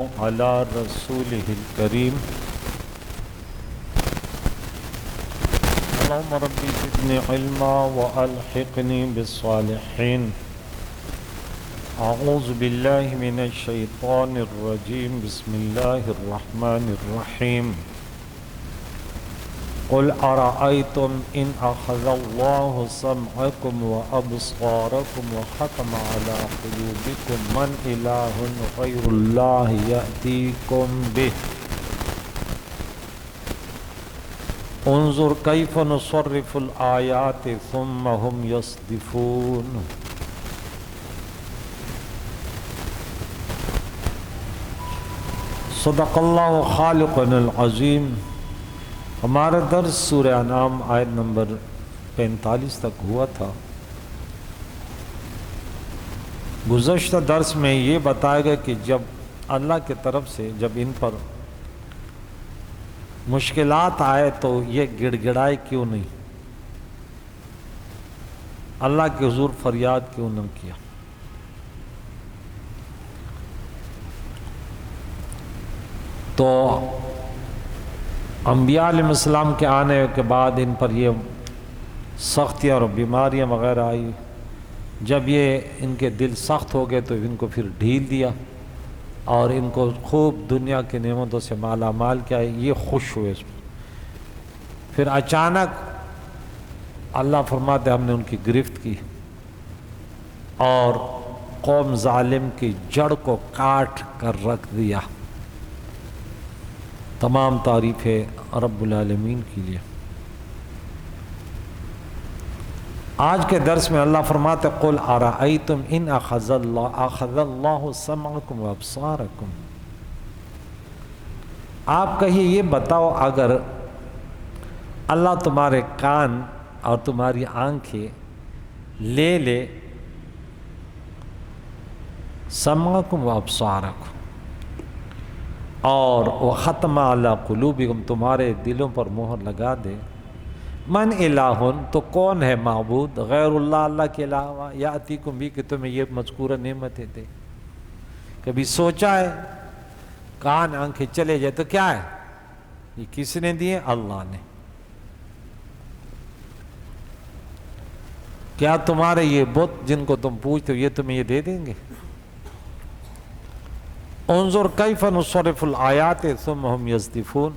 على رسوله الكريم. اللهم ربي زدني علما وألحقني بالصالحين. أعوذ بالله من الشيطان الرجيم. بسم الله الرحمن الرحيم. قل أرأيتم إن أخذ الله سمعكم وأبصاركم وختم على قلوبكم من إله غير الله يأتيكم به انظر كيف نصرف الآيات ثم هم يصدفون. صدق اللہ خالقنا العظیم. ہمارا درس سورہ انعام آیت نمبر 45 تک ہوا تھا. گزشتہ درس میں یہ بتایا گیا کہ جب اللہ کی طرف سے جب ان پر مشکلات آئے تو یہ گڑ گڑائے کیوں نہیں، اللہ کے حضور فریاد کیوں نہ کیا. تو انبیاء علیہ السلام کے آنے کے بعد ان پر یہ سختیاں اور بیماریاں وغیرہ آئی. جب یہ ان کے دل سخت ہو گئے تو ان کو پھر ڈھیل دیا اور ان کو خوب دنیا کے نعمتوں سے مالا مال کیا. یہ خوش ہوئے اس میں. پھر اچانک اللہ فرماتے ہم نے ان کی گرفت کی اور قوم ظالم کی جڑ کو کاٹ کر رکھ دیا. تمام تعریف ہے رب العالمین کے لیے. آج کے درس میں اللہ فرماتے قل ارأیتم ان اخذ اللہ سمعکم وابصارکم. آپ کہیے یہ بتاؤ اگر اللہ تمہارے کان اور تمہاری آنکھیں لے لے، سمعکم وابصارکم، اور وختم علی قلوبکم، تمہارے دلوں پر مہر لگا دے، من الہ، تو کون ہے معبود غیر اللہ، اللہ کے علاوہ، یاتیکم بھی، کہ تمہیں یہ مذکورہ نعمتیں دے. کبھی سوچا ہے کان آنکھیں چلے جائے تو کیا ہے؟ یہ کس نے دیے؟ اللہ نے. کیا تمہارے یہ بت جن کو تم پوچھتے ہو یہ تمہیں یہ دے دیں گے؟ انظر کیف نصرف الآیات ثم هم یصدفون.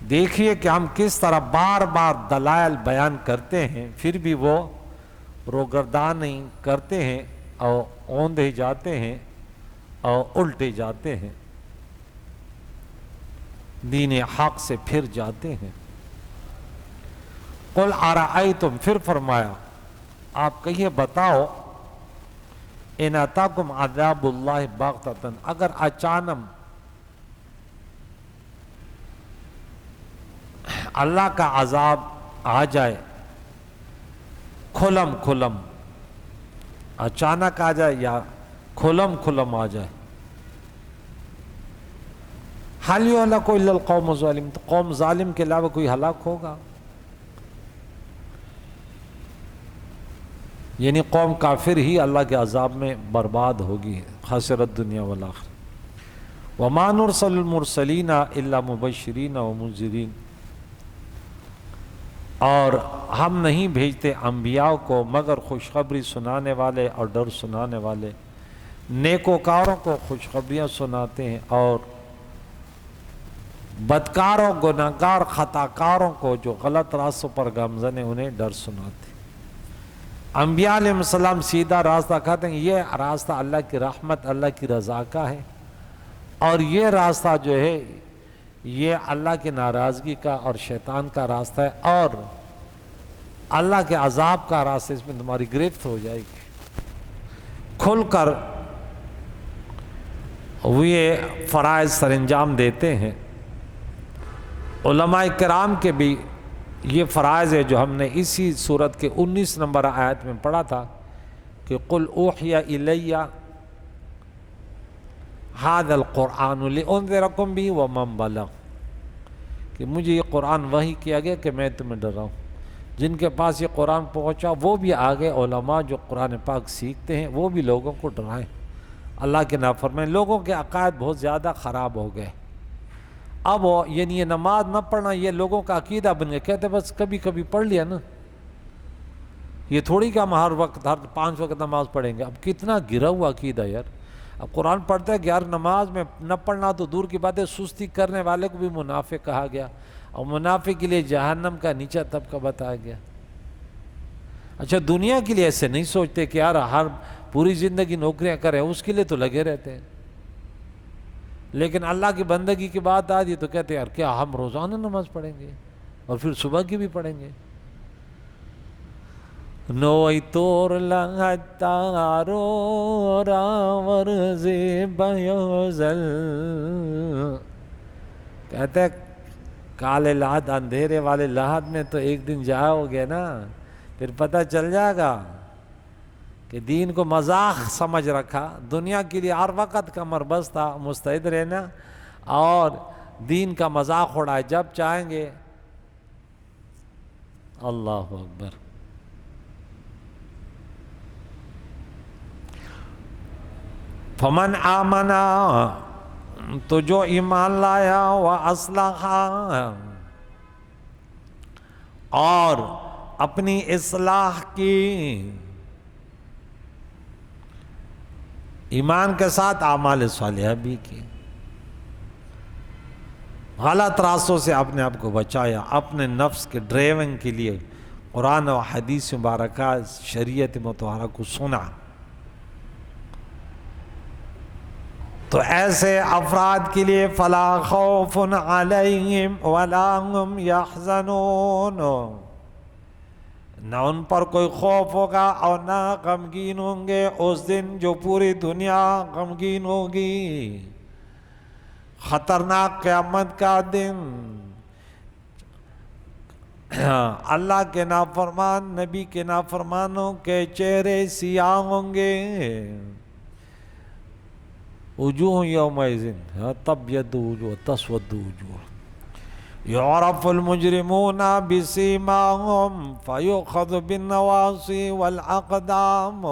دیکھیے کہ ہم کس طرح بار بار دلائل بیان کرتے ہیں پھر بھی وہ روگردانی کرتے ہیں اور اوندے جاتے ہیں اور الٹے جاتے ہیں، دین حق سے پھر جاتے ہیں. قل ارأیتم، پھر فرمایا آپ کہیے بتاؤ، ان اتاکم عذاب اللہ بغتۃ، اگر اچانک اللہ کا عذاب آ جائے، کھلم کھلم، اچانک آ جائے یا کھلم کھلم آ جائے، هل يهلك الا القوم الظالمون، تو قوم ظالم کے علاوہ کوئی ہلاک ہوگا؟ یعنی قوم کافر ہی اللہ کے عذاب میں برباد ہوگی، خسرت دنیا والآخرہ. وما نرسل المرسلین الا مبشرین ومنذرین، اور ہم نہیں بھیجتے انبیاء کو مگر خوشخبری سنانے والے اور ڈر سنانے والے. نیکوکاروں کو خوشخبریاں سناتے ہیں اور بدکاروں، گناہگار، خطاکاروں کو جو غلط راستوں پر گامزن ہیں انہیں ڈر سناتے ہیں. انبیاء علیہ السلام سیدھا راستہ کہتے ہیں، یہ راستہ اللہ کی رحمت، اللہ کی رضا کا ہے، اور یہ راستہ جو ہے یہ اللہ کی ناراضگی کا اور شیطان کا راستہ ہے، اور اللہ کے عذاب کا راستہ، اس میں تمہاری گرفت ہو جائے گی. کھل کر وہ یہ فرائض سر انجام دیتے ہیں. علماء کرام کے بھی یہ فرائض ہے جو ہم نے اسی سورت کے 19 نمبر آیت میں پڑھا تھا کہ قل اوحی الی ھذا القرآن لانذرکم بہ ومن بلغ، کہ مجھے یہ قرآن وحی کیا گیا کہ میں تمہیں ڈراؤں. جن کے پاس یہ قرآن پہنچا وہ بھی آگے علماء جو قرآن پاک سیکھتے ہیں وہ بھی لوگوں کو ڈرائیں. اللہ کے نافرمان. لوگوں کے عقائد بہت زیادہ خراب ہو گئے. اب یعنی یہ نماز نہ پڑھنا یہ لوگوں کا عقیدہ بن گیا. کہتے بس کبھی کبھی پڑھ لیا نا, یہ تھوڑی کہ ہم ہر وقت ہر 5 وقت نماز پڑھیں گے. اب کتنا گرا ہوا عقیدہ یار. اب قرآن پڑھتا ہے کہ یار نماز میں نہ پڑھنا تو دور کی بات ہے, سستی کرنے والے کو بھی منافق کہا گیا, اور منافق کے لیے جہنم کا نیچا طبقہ بتایا گیا. اچھا دنیا کے لیے ایسے نہیں سوچتے کہ یار ہر پوری زندگی نوکریاں کریں, اس کے لیے تو لگے رہتے ہیں. لیکن اللہ کی بندگی کی بات آتی تو کہتے ہیں یار کیا ہم روزانہ نماز پڑھیں گے اور پھر صبح کی بھی پڑھیں گے. نویتور لہتارو راورز بیوزل, کہتے ہیں کالے لحد اندھیرے والے لحد میں تو ایک دن جاؤ گے نا, پھر پتہ چل جائے گا کہ دین کو مذاق سمجھ رکھا, دنیا کے لیے ہر وقت کمر بست تھا, مستعد رہنا اور دین کا مذاق اڑائے جب چاہیں گے. اللہ اکبر. فمن آمنا, تو جو ایمان لایا, وَأَصْلَحَ, اور اپنی اصلاح کی, ایمان کے ساتھ اعمال صالحہ بھی کی, غلط راستوں سے اپنے آپ کو بچایا, اپنے نفس کے ڈرائیونگ کے لیے قرآن و حدیث مبارکہ شریعت مطہرہ کو سنا, تو ایسے افراد کے لیے فلا خوف علیہم ولا هم یحزنون, نہ ان پر کوئی خوف ہوگا اور نہ غمگین ہوں گے اس دن جو پوری دنیا غمگین ہوگی. خطرناک قیامت کا دن, اللہ کے نافرمان نبی کے نافرمانوں کے چہرے سیاہ ہوں گے. وجوہ یومئذ تبیض وجوہ تسود وجوہ, یعرف المجرمون بسیماہم فیؤخذ بالنواصی والأقدام,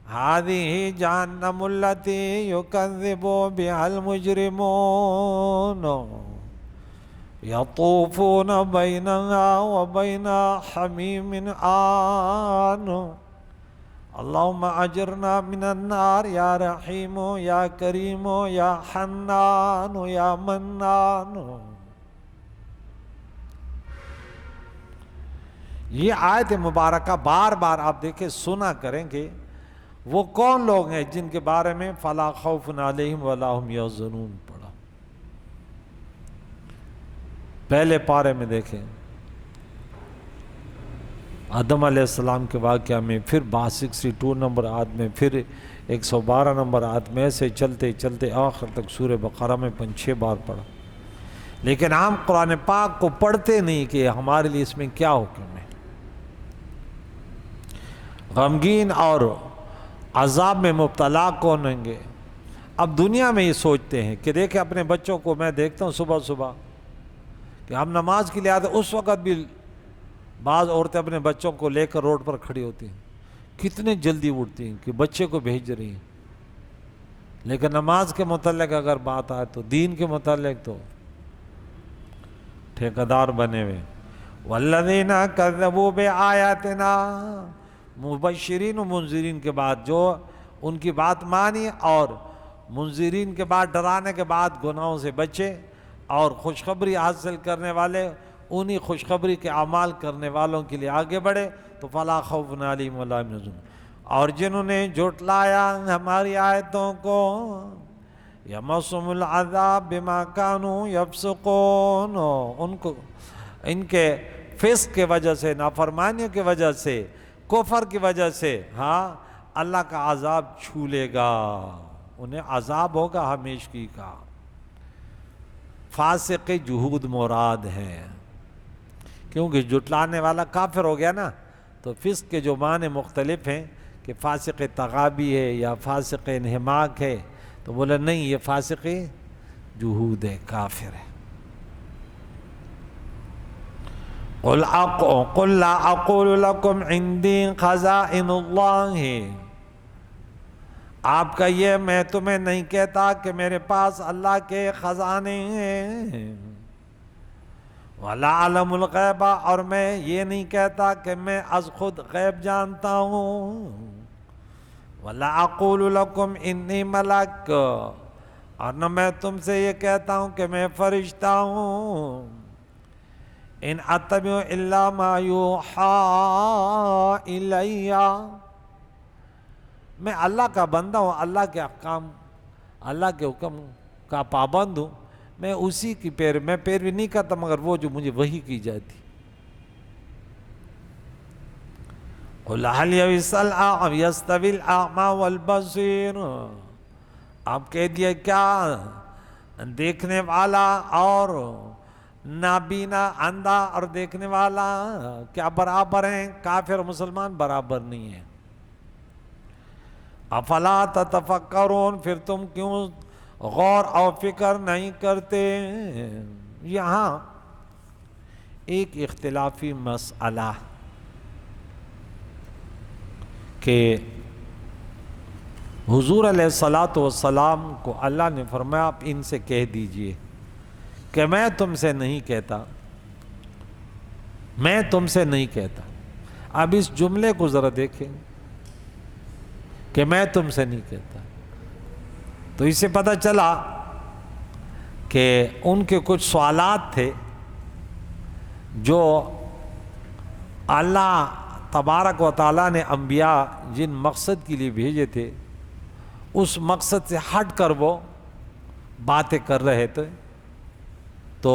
هذه جہنم التي يكذب بها المجرمون, یطوفون بینها وبین حمیم آن. اللہم اجرنا من النار یا رحیم یا کریم یا حنان یا منان. یہ آیت مبارکہ بار بار آپ دیکھیں سنا کریں کہ وہ کون لوگ ہیں جن کے بارے میں فلا خوف علیہم ولا هم یحزنون پڑھا. پہلے پارے میں دیکھیں آدم علیہ السلام کے واقعہ میں, پھر 62 نمبر آیت میں, پھر 112 نمبر آیت میں, ایسے چلتے چلتے آخر تک سورہ بقرہ میں 5-6 بار پڑھا. لیکن ہم قرآن پاک کو پڑھتے نہیں کہ ہمارے لیے اس میں کیا حکم ہے. غمگین اور عذاب میں مبتلا کون ہوں گے. اب دنیا میں یہ سوچتے ہیں کہ دیکھیں اپنے بچوں کو میں دیکھتا ہوں صبح صبح کہ ہم نماز کے لیے آتے, اس وقت بھی بعض عورتیں اپنے بچوں کو لے کر روڈ پر کھڑی ہوتی ہیں, کتنے جلدی اٹھتی ہیں کہ بچے کو بھیج رہی ہیں. لیکن نماز کے متعلق اگر بات آئے تو دین کے متعلق تو ٹھیکیدار بنے ہوئے. والذین کذبوا بآیاتنا, مبشرین و منذرین کے بعد جو ان کی بات مانی اور منذرین کے بعد ڈرانے کے بعد گناہوں سے بچے اور خوشخبری حاصل کرنے والے انہی خوشخبری کے اعمال کرنے والوں کے لیے آگے بڑھے, تو فلا خوف علیہم ولا هم یحزنون. اور جنہوں نے جھٹلایا ہماری آیتوں کو, یمسهم العذاب بما كانوا یفسقون, ان کو ان کے فسق کی وجہ سے, نافرمانیوں کی وجہ سے, کفر کی وجہ سے, ہاں اللہ کا عذاب چھو لے گا, انہیں عذاب ہوگا ہمیشگی کا. فاسق جہود مراد ہے, کیونکہ جھٹلانے والا کافر ہو گیا نا, تو فسق کے جو معنی مختلف ہیں کہ فاسق تغابی ہے یا فاسق انحماق ہے, تو بولا نہیں یہ فاسق جہود ہے, کافر ہے. قل لا اقول لكم عندي خزائن اللہ, آپ کہیے میں تمہیں نہیں کہتا کہ میرے پاس اللہ کے خزانے ہیں، وَلَا أَعْلَمُ الْغَيْبَ، اور میں یہ نہیں کہتا کہ میں از خود غیب جانتا ہوں، وَلَا أَقُولُ لَكُمْ إِنِّي مَلَكٌ، اور نہ میں تم سے یہ کہتا ہوں کہ میں فرشتہ ہوں، إِنْ أَتَّبِعُ إِلَّا مَا يُوحَىٰ إِلَيَّ، میں اللہ کا بندہ ہوں، اللہ کے احکام، اللہ کے حکم کا پابند ہوں، میں اسی کی میں پیروی نہیں کرتا مگر وہ جو مجھے وحی کی جاتی۔ قُلْ هَلْ يَسْتَوِي الْأَعْمَى وَالْبَصِيرُ، آپ کہہ دیے کیا دیکھنے والا اور نابینا، اندھا اور دیکھنے والا کیا برابر ہیں؟ کافر اور مسلمان برابر نہیں ہیں۔ افلا تتفکرون، پھر تم کیوں غور اور فکر نہیں کرتے؟ یہاں ایک اختلافی مسئلہ کہ حضور علیہ السلام کو اللہ نے فرمایا آپ ان سے کہہ دیجئے کہ میں تم سے نہیں کہتا، میں تم سے نہیں کہتا۔ اب اس جملے کو ذرا دیکھیں کہ میں تم سے نہیں کہتا، تو اس سے پتہ چلا کہ ان کے کچھ سوالات تھے جو اللہ تبارک و تعالیٰ نے انبیاء جن مقصد کے لیے بھیجے تھے اس مقصد سے ہٹ کر وہ باتیں کر رہے تھے، تو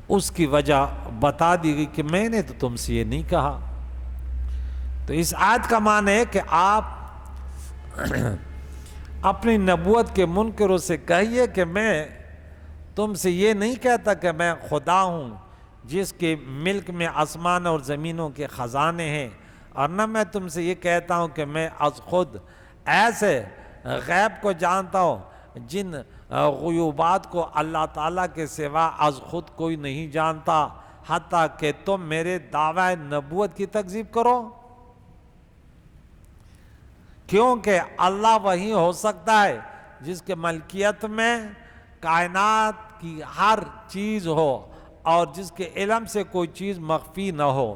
اس کی وجہ بتا دی گئی کہ میں نے تو تم سے یہ نہیں کہا۔ تو اس آیت کا معنی ہے کہ آپ اپنی نبوت کے منکروں سے کہیے کہ میں تم سے یہ نہیں کہتا کہ میں خدا ہوں جس کے ملک میں آسمان اور زمینوں کے خزانے ہیں، اور نہ میں تم سے یہ کہتا ہوں کہ میں از خود ایسے غیب کو جانتا ہوں جن غیوبات کو اللہ تعالیٰ کے سوا از خود کوئی نہیں جانتا، حتیٰ کہ تم میرے دعوی نبوت کی تکذیب کرو، کیونکہ اللہ وہی ہو سکتا ہے جس کے ملکیت میں کائنات کی ہر چیز ہو اور جس کے علم سے کوئی چیز مخفی نہ ہو،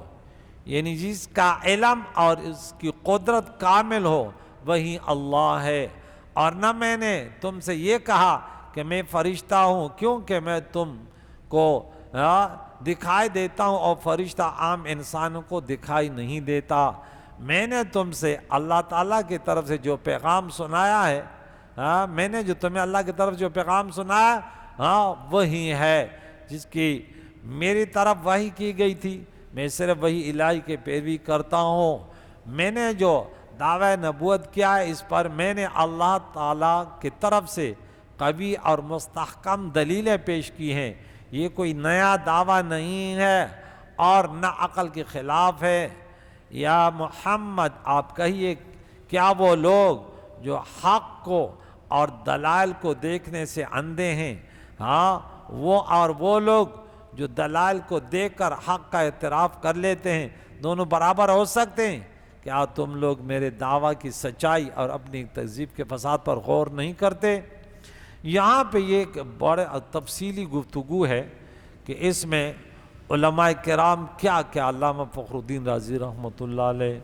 یعنی جس کا علم اور اس کی قدرت کامل ہو وہی اللہ ہے۔ اور نہ میں نے تم سے یہ کہا کہ میں فرشتہ ہوں، کیونکہ میں تم کو دکھائی دیتا ہوں اور فرشتہ عام انسانوں کو دکھائی نہیں دیتا۔ میں نے تم سے اللہ تعالیٰ کی طرف سے جو پیغام سنایا ہے، میں نے جو تمہیں اللہ کی طرف جو پیغام سنایا وہی ہے جس کی میری طرف وحی کی گئی تھی، میں صرف وہی الہی کے پیروی کرتا ہوں۔ میں نے جو دعوی نبوت کیا ہے اس پر میں نے اللہ تعالیٰ کی طرف سے قوی اور مستحکم دلیلیں پیش کی ہیں، یہ کوئی نیا دعویٰ نہیں ہے اور نہ عقل کے خلاف ہے۔ یا محمد آپ کہیے کیا وہ لوگ جو حق کو اور دلائل کو دیکھنے سے اندھے ہیں، وہ لوگ جو دلائل کو دیکھ کر حق کا اعتراف کر لیتے ہیں، دونوں برابر ہو سکتے ہیں؟ کیا تم لوگ میرے دعویٰ کی سچائی اور اپنی تکذیب کے فساد پر غور نہیں کرتے؟ یہاں پہ یہ ایک بڑے تفصیلی گفتگو ہے کہ اس میں علماء کرام کیا علامہ فخر الدین رازی رحمۃ اللہ علیہ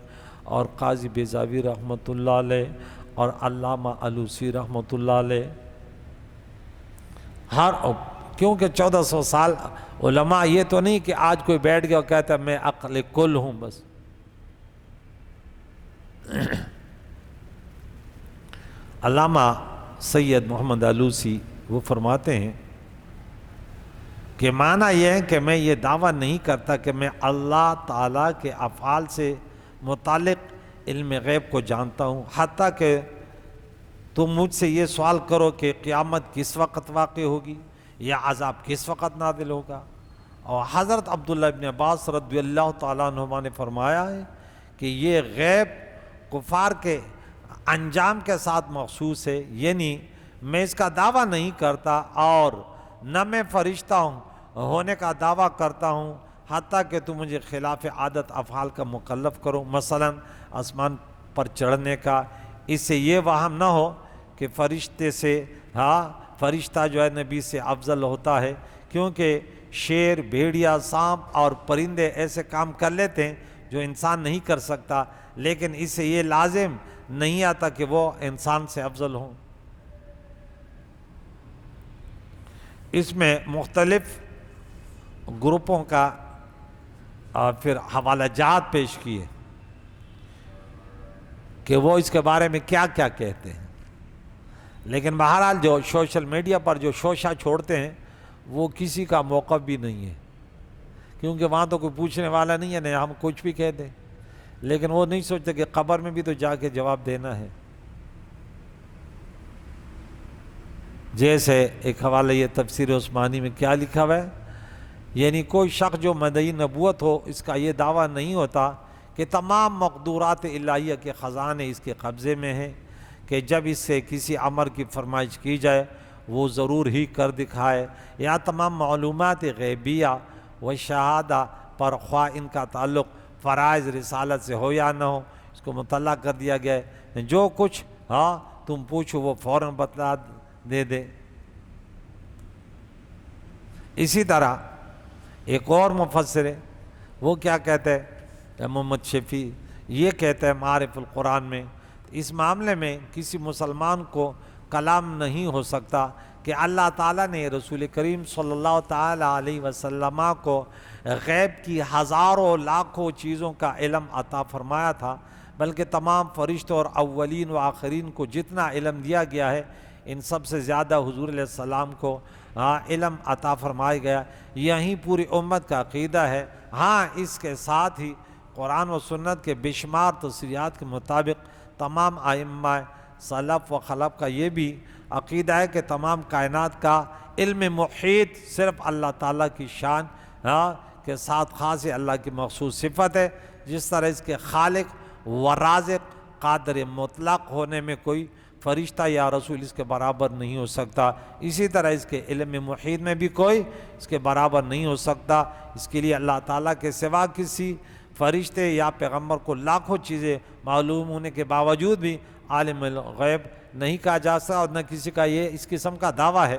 اور قاضی بیضاوی رحمۃ اللہ علیہ اور علامہ علوسی رحمۃ اللہ علیہ، کیونکہ 1400 سال علماء یہ تو نہیں کہ آج کوئی بیٹھ گیا اور کہتا ہے میں عقل کل ہوں بس۔ علامہ سید محمد علوسی وہ فرماتے ہیں کہ معنی یہ ہے کہ میں یہ دعویٰ نہیں کرتا کہ میں اللہ تعالیٰ کے افعال سے متعلق علم غیب کو جانتا ہوں، حتیٰ کہ تم مجھ سے یہ سوال کرو کہ قیامت کس وقت واقع ہوگی یا عذاب کس وقت نازل ہوگا۔ اور حضرت عبداللہ ابن عباس رضی اللہ تعالیٰ عنہما نے فرمایا ہے کہ یہ غیب کفار کے انجام کے ساتھ مخصوص ہے، یعنی میں اس کا دعویٰ نہیں کرتا اور نہ میں فرشتہ ہونے کا دعویٰ کرتا ہوں حتیٰ کہ تم مجھے خلاف عادت افعال کا مکلف کرو، مثلا آسمان پر چڑھنے کا، اس سے یہ وہم نہ ہو کہ فرشتے سے فرشتہ جو ہے نبی سے افضل ہوتا ہے، کیونکہ شیر، بھیڑیا، سانپ اور پرندے ایسے کام کر لیتے ہیں جو انسان نہیں کر سکتا، لیکن اس سے یہ لازم نہیں آتا کہ وہ انسان سے افضل ہوں۔ اس میں مختلف گروپوں کا پھر حوالہ جات پیش کیے کہ وہ اس کے بارے میں کیا کیا کہتے ہیں، لیکن بہرحال جو سوشل میڈیا پر جو شوشہ چھوڑتے ہیں وہ کسی کا موقف بھی نہیں ہے، کیونکہ وہاں تو کوئی پوچھنے والا نہیں ہے، نہیں ہم کچھ بھی کہہ دیں، لیکن وہ نہیں سوچتے کہ قبر میں بھی تو جا کے جواب دینا ہے۔ جیسے ایک حوالہ یہ تفسیر عثمانی میں کیا لکھا ہوا ہے، یعنی کوئی شخص جو مدعی نبوت ہو اس کا یہ دعویٰ نہیں ہوتا کہ تمام مقدورات الہیہ کے خزانے اس کے قبضے میں ہیں، کہ جب اس سے کسی امر کی فرمائش کی جائے وہ ضرور ہی کر دکھائے، یا تمام معلومات غیبیہ و شہادہ پر خواہ ان کا تعلق فرائض رسالت سے ہو یا نہ ہو اس کو مطلع کر دیا گیا ہے، جو کچھ تم پوچھو وہ فوراً بتلا دے۔ اسی طرح ایک اور مفسر ہے، وہ کیا کہتے ہیں، محمد شفیع، یہ کہتے ہیں معارف القرآن میں، اس معاملے میں کسی مسلمان کو کلام نہیں ہو سکتا کہ اللہ تعالیٰ نے رسول کریم صلی اللہ تعالیٰ علیہ وسلم کو غیب کی ہزاروں لاکھوں چیزوں کا علم عطا فرمایا تھا، بلکہ تمام فرشتوں اور اولین و آخرین کو جتنا علم دیا گیا ہے ان سب سے زیادہ حضور علیہ السلام کو علم عطا فرمایا گیا، یہی پوری امت کا عقیدہ ہے۔ اس کے ساتھ ہی قرآن و سنت کے بے شمار تفسیرات کے مطابق تمام ائمہ سلف و خلف کا یہ بھی عقیدہ ہے کہ تمام کائنات کا علم محیط صرف اللہ تعالیٰ کی شان کے ساتھ خاص اللہ کی مخصوص صفت ہے، جس طرح اس کے خالق و رازق قادر مطلق ہونے میں کوئی فرشتہ یا رسول اس کے برابر نہیں ہو سکتا، اسی طرح اس کے علم محیط میں بھی کوئی اس کے برابر نہیں ہو سکتا۔ اس کے لیے اللہ تعالیٰ کے سوا کسی فرشتے یا پیغمبر کو لاکھوں چیزیں معلوم ہونے کے باوجود بھی عالم الغیب نہیں کہا جا سکتا، اور نہ کسی کا یہ اس قسم کا دعویٰ ہے۔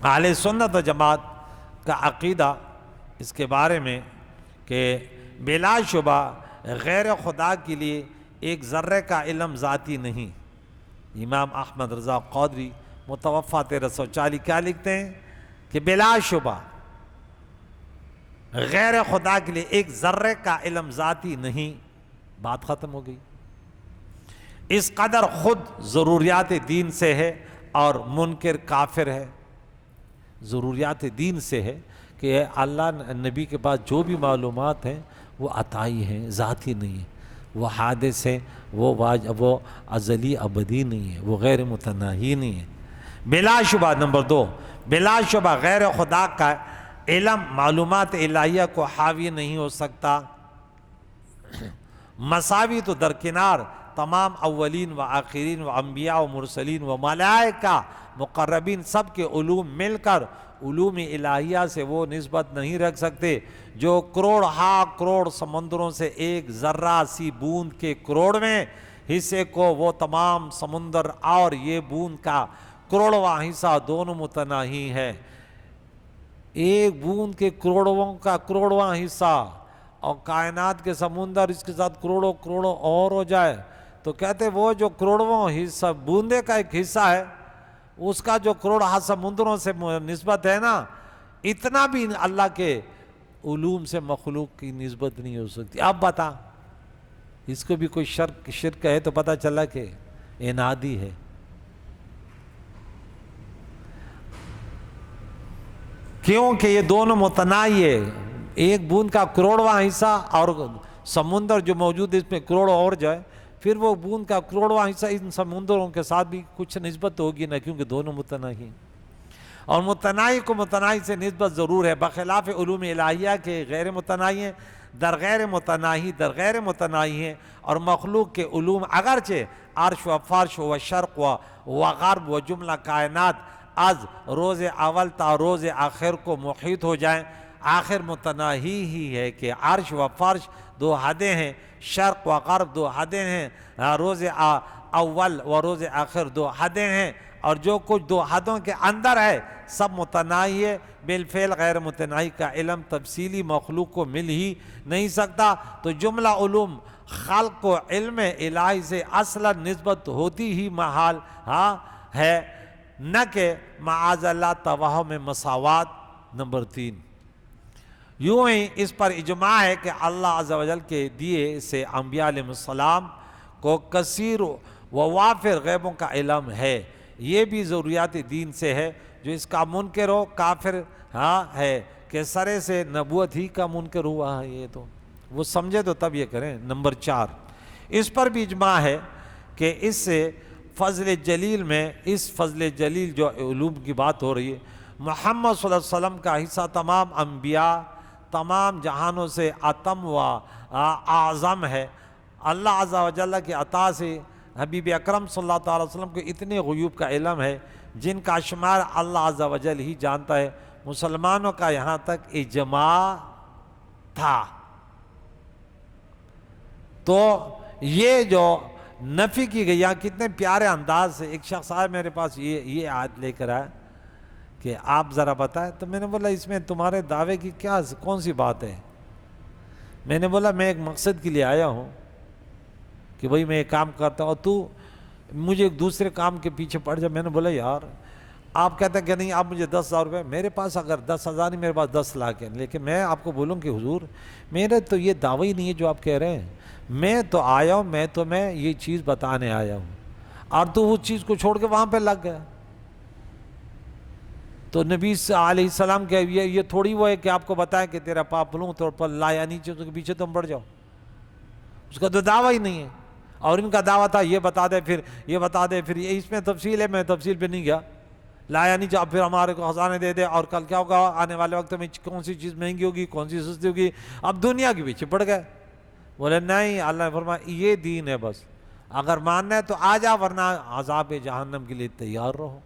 اہل سنت و جماعت کا عقیدہ اس کے بارے میں کہ بلا شبہ غیر خدا کے لیے ایک ذرے کا علم ذاتی نہیں۔ امام احمد رضا قادری متوفی 1340 کیا لکھتے ہیں کہ بلا شبہ غیر خدا کے لیے ایک ذرے کا علم ذاتی نہیں، بات ختم ہو گئی۔ اس قدر خود ضروریات دین سے ہے اور منکر کافر ہے۔ ضروریات دین سے ہے کہ اللہ نبی کے پاس جو بھی معلومات ہیں وہ عطائی ہیں، ذاتی نہیں ہے، وہ حادث ہیں، وہ ازلی ابدی نہیں ہے، وہ غیر متناہی نہیں ہے۔ بلا شبہ نمبر 2، بلا شبہ غیر خدا کا علم معلومات الہیہ کو حاوی نہیں ہو سکتا۔ مساوی تو درکنار تمام اولین و آخرین و انبیاء و مرسلین و ملائکہ مقربین سب کے علوم مل کر علوم الہیہ سے وہ نسبت نہیں رکھ سکتے جو کروڑ سمندروں سے ایک ذرہ سی بوند کے کروڑویں حصے کو وہ تمام سمندر اور یہ بوند کا کروڑواں حصہ دونوں متناہی ہے۔ ایک بوند کے کروڑواں حصہ اور کائنات کے سمندر اس کے ساتھ کروڑوں اور ہو جائے تو کہتے وہ جو کروڑواں حصہ بوندے کا ایک حصہ ہے اس کا جو کروڑ سمندروں سے نسبت ہے نا، اتنا بھی اللہ کے علوم سے مخلوق کی نسبت نہیں ہو سکتی۔ اب بتا اس کو بھی کوئی شرک ہے تو پتہ چلا کہ انادی ہے۔ کیونکہ یہ دونوں متناہی ہے، ایک بوند کا کروڑواں حصہ اور سمندر جو موجود ہے اس میں کروڑ اور جائے پھر وہ بوند کا کروڑواں حصہ ان سمندروں کے ساتھ بھی کچھ نسبت ہوگی نہ، کیونکہ دونوں متناہی ہیں۔ اور متناہی کو متناہی سے نسبت ضرور ہے، بخلاف علوم الہیہ کے غیر متناہی ہیں، در غیر متناہی ہیں، اور مخلوق کے علوم اگرچہ عرش و فرش و شرق و غرب و جملہ کائنات از روز اول تا روز آخر کو محیط ہو جائیں، آخر متناہی ہی ہے کہ عرش و فرش دو حدیں ہیں، شرق و غرب دو حدیں ہیں، روز اول و روز آخر دو حدیں ہیں، اور جو کچھ دو حدوں کے اندر ہے سب متناہی ہے۔ بالفعل غیر متناہی کا علم تفصیلی مخلوق کو مل ہی نہیں سکتا، تو جملہ علوم خلق کو علم الہی سے اصلا نسبت ہوتی ہی محال ہے، نہ کہ معاذ اللہ توہم مساوات۔ نمبر 3، یوں ہی اس پر اجماع ہے کہ اللہ عز و جل کے دیے سے انبیاء علیہ السلام کو کثیر و وافر غیبوں کا علم ہے، یہ بھی ضروریات دین سے ہے۔ جو اس کا منکر ہو کافر ہے کہ سرے سے نبوت ہی کا منکر ہوا ہے، یہ تو وہ سمجھے تو تب یہ کریں۔ نمبر 4، اس پر بھی اجماع ہے کہ اس سے فضل جلیل میں، اس فضل جلیل جو علوم کی بات ہو رہی ہے، محمد صلی اللہ علیہ وسلم کا حصہ تمام انبیاء تمام جہانوں سے اتم و اعظم ہے۔ اللہ عز و جل کی عطا سے حبیب اکرم صلی اللہ علیہ وسلم کو اتنے غیوب کا علم ہے جن کا شمار اللہ عز و جل ہی جانتا ہے۔ مسلمانوں کا یہاں تک اجماع تھا۔ تو یہ جو نفی کی گئی، یہاں کتنے پیارے انداز سے ایک شخص آئے میرے پاس، یہ آیت لے کر آئے کہ آپ ذرا بتائیں، تو میں نے بولا اس میں تمہارے دعوے کی کون سی بات ہے؟ میں نے بولا میں ایک مقصد کے لیے آیا ہوں کہ بھئی میں ایک کام کرتا ہوں اور تو مجھے ایک دوسرے کام کے پیچھے پڑ جا۔ میں نے بولا یار آپ کہتے ہیں کہ نہیں آپ مجھے 10,000 روپے، میرے پاس اگر 10,000 نہیں، میرے پاس 10 لاکھ ہیں، لیکن میں آپ کو بولوں کہ حضور میرے تو یہ دعوی نہیں ہے جو آپ کہہ رہے ہیں، میں تو آیا ہوں، میں یہ چیز بتانے آیا ہوں، اور تو اس چیز کو چھوڑ کے وہاں پہ لگ گیا۔ تو نبی علیہ السلام کہ یہ تھوڑی وہ ہے کہ آپ کو بتائیں کہ تیرا پاپ پھلوں تو پر لایا نیچے تو پیچھے تم پڑ جاؤ، اس کا تو دعویٰ ہی نہیں ہے۔ اور ان کا دعویٰ تھا یہ بتا دے پھر یہ بتا دے پھر یہ، اس میں تفصیل ہے، میں تفصیل پہ نہیں گیا۔ لایا نہیں جاؤ، پھر ہمارے کو خزانے دے دے، اور کل کیا ہوگا آنے والے وقت میں کون سی چیز مہنگی ہوگی کون سی سستی ہوگی، اب دنیا کے پیچھے پڑ گئے۔ بولے نہیں، اللہ نے فرمایا یہ دین ہے، بس اگر ماننا ہے تو آ جا، ورنہ عذاب جہنم کے لیے تیار رہو۔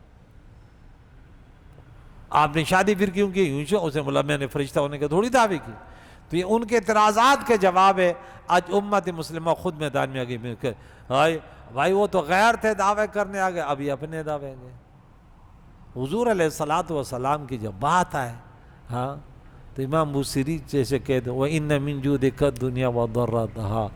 آپ نے شادی پھر کیوں کی؟ یوں سے اسے بولا میں نے فرشتہ ہونے کے تھوڑی دعوی کی۔ تو یہ ان کے اعتراضات کے جواب ہے۔ آج امت مسلمہ خود میدان میں آ گئی، بھائی وہ تو غیر تھے دعوے کرنے آ گئے، اب یہ اپنے دعوے گئے۔ حضور علیہ الصلوۃ والسلام کی جب بات آئے تو امام بوصیری جیسے کہہ دو وَإِنَّ مِن جُودِكَ الدُّنْيَا وَضَرَّتْهَا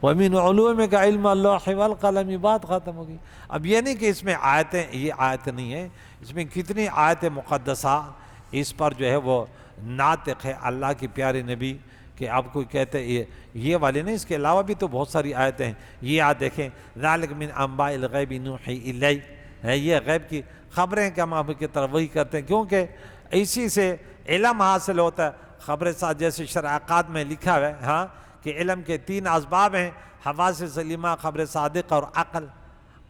وَمِنْ عُلُومِكَ عِلْمَ اللَّوْحِ وَالْقَلَمِ، بات ختم ہوگی۔ اب یہ نہیں کہ اس میں آیتیں، یہ آیت نہیں ہے، اس میں کتنی آیت مقدسہ اس پر جو ہے وہ ناطق ہے اللہ کی پیارے نبی کہ آپ کو کہتے ہیں یہ والے نہیں، اس کے علاوہ بھی تو بہت ساری آیتیں ہیں۔ یہ آیت دیکھیں ذَلِكَ مِنْ أَنْبَاءِ الْغَيْبِ نُوحِي إِلَيْكَ، یہ غیب کی خبریں کہ ہم آپ کی طرف وہی کرتے ہیں، کیونکہ اسی سے علم حاصل ہوتا ہے۔ خبر ساتھ جیسے شرائعات میں لکھا ہے کہ علم کے 3 اسباب ہیں، حواس سلیمہ، خبر صادق اور عقل۔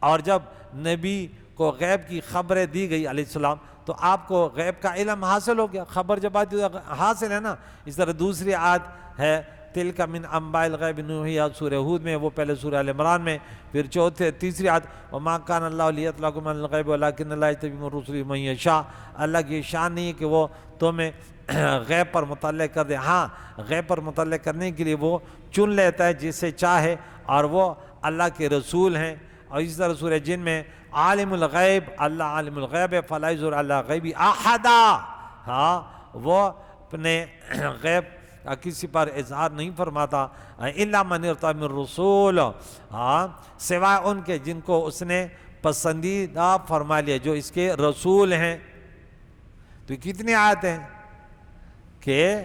اور جب نبی کو غیب کی خبریں دی گئی علیہ السلام تو آپ کو غیب کا علم حاصل ہو گیا، خبر جب آتی حاصل ہے نا۔ اس طرح دوسری آیت ہے تِلْكَ مِنْ أَنْبَاءِ الْغَيْبِ نُوحِيهَا، سورہ ہود میں، وہ پہلے سورہ آل عمران میں، پھر تیسری آیت وَمَا كَانَ اللَّهُ لِيَطْلَعَكُمْ عَلَى الْغَيْبِ وَلَكِنَّ اللَّهَ يَجْتَبِي مِن رُّسُلِهِ مَن يَشَاءُ۔ اللہ کی شان نہیں ہے کہ وہ تمہیں غیب پر مطلع کر دے، ہاں غیب پر مطلع کرنے کے لیے وہ چن لیتا ہے جسے چاہے، اور وہ اللہ کے رسول ہیں۔ اور اس طرح سورہ جن میں عالم الغیب، اللہ عالم الغیب ہے فلا یظہر علی غیبہ احدا، وہ اپنے غیب کسی پر اظہار نہیں فرماتا، الا من ارتضی من رسول، سوائے ان کے جن کو اس نے پسندیدہ فرما لیا، جو اس کے رسول ہیں۔ تو کتنی آیتیں ہیں کہ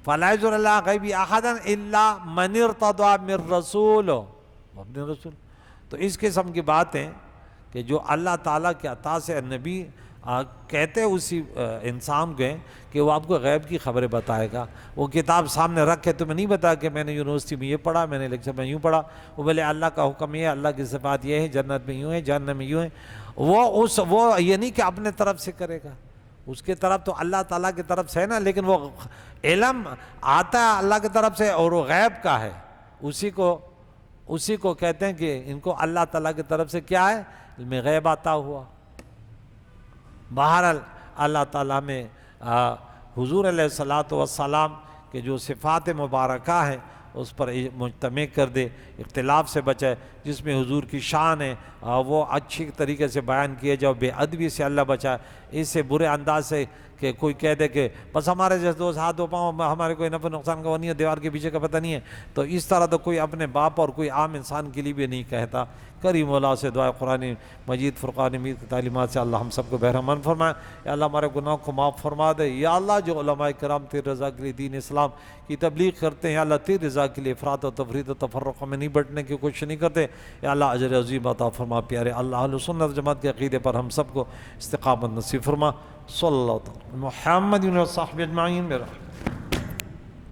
فلا یظہر علی غیبہ احدا الا من ارتضی من رسول، اپنے رسول۔ تو اس قسم کی بات ہے کہ جو اللہ تعالیٰ کے عطا سے نبی کہتے اسی انسان کو کہ وہ آپ کو غیب کی خبریں بتائے گا۔ وہ کتاب سامنے رکھ کے تمہیں نہیں بتا کہ میں نے یونیورسٹی میں یہ پڑھا، میں نے لیکچر میں یوں پڑھا، وہ بولے اللہ کا حکم یہ ہے، اللہ کی صفات یہ ہے، جنت میں یوں ہے، جہنم میں یوں ہے۔ وہ یہ نہیں کہ اپنے طرف سے کرے گا، اس کے طرف تو اللہ تعالیٰ کی طرف سے ہے نا، لیکن وہ علم آتا ہے اللہ کی طرف سے اور وہ غیب کا ہے، اسی کو کہتے ہیں کہ ان کو اللہ تعالیٰ کی طرف سے کیا ہے، علم غیب آتا ہوا۔ بہرحال اللہ تعالیٰ میں حضور علیہ الصلاۃ والسلام کے جو صفات مبارکہ ہیں اس پر مجتمع کر دے، اختلاف سے بچائے، جس میں حضور کی شان ہے وہ اچھی طریقے سے بیان کیے جاؤ، بے ادبی سے اللہ بچائے، اس سے برے انداز سے کہ کوئی کہہ دے کہ بس ہمارے جیسے دو ہاتھ دو پاؤں، ہمارے کوئی نفع نقصان کا وہ نہیں ہے، دیوار کے پیچھے کا پتہ نہیں ہے، تو اس طرح تو کوئی اپنے باپ اور کوئی عام انسان کے لیے بھی نہیں کہتا۔ کریم مولا سے دعا قرآن مجید فرقان حمید کی تعلیمات سے اللہ ہم سب کو بہرمند فرمائے، یا اللہ ہمارے گناہوں کو معاف فرما دے، یا اللہ جو علماء کرام تیری رضا کے لیے دین اسلام کی تبلیغ کرتے ہیں، یا اللہ تیری رضا کے لیے افراط و تفریط و تفرق میں نہیں بٹنے کی کوشش نہیں کرتے، یا اللہ اجر عظیم عطا فرما، پیارے اللہ اہل سنت جماعت کے عقیدے پر ہم سب کو استقامت نصیب فرما۔ صلی اللہ تعالی محمد و صحبہ اجمعین برحمتہ۔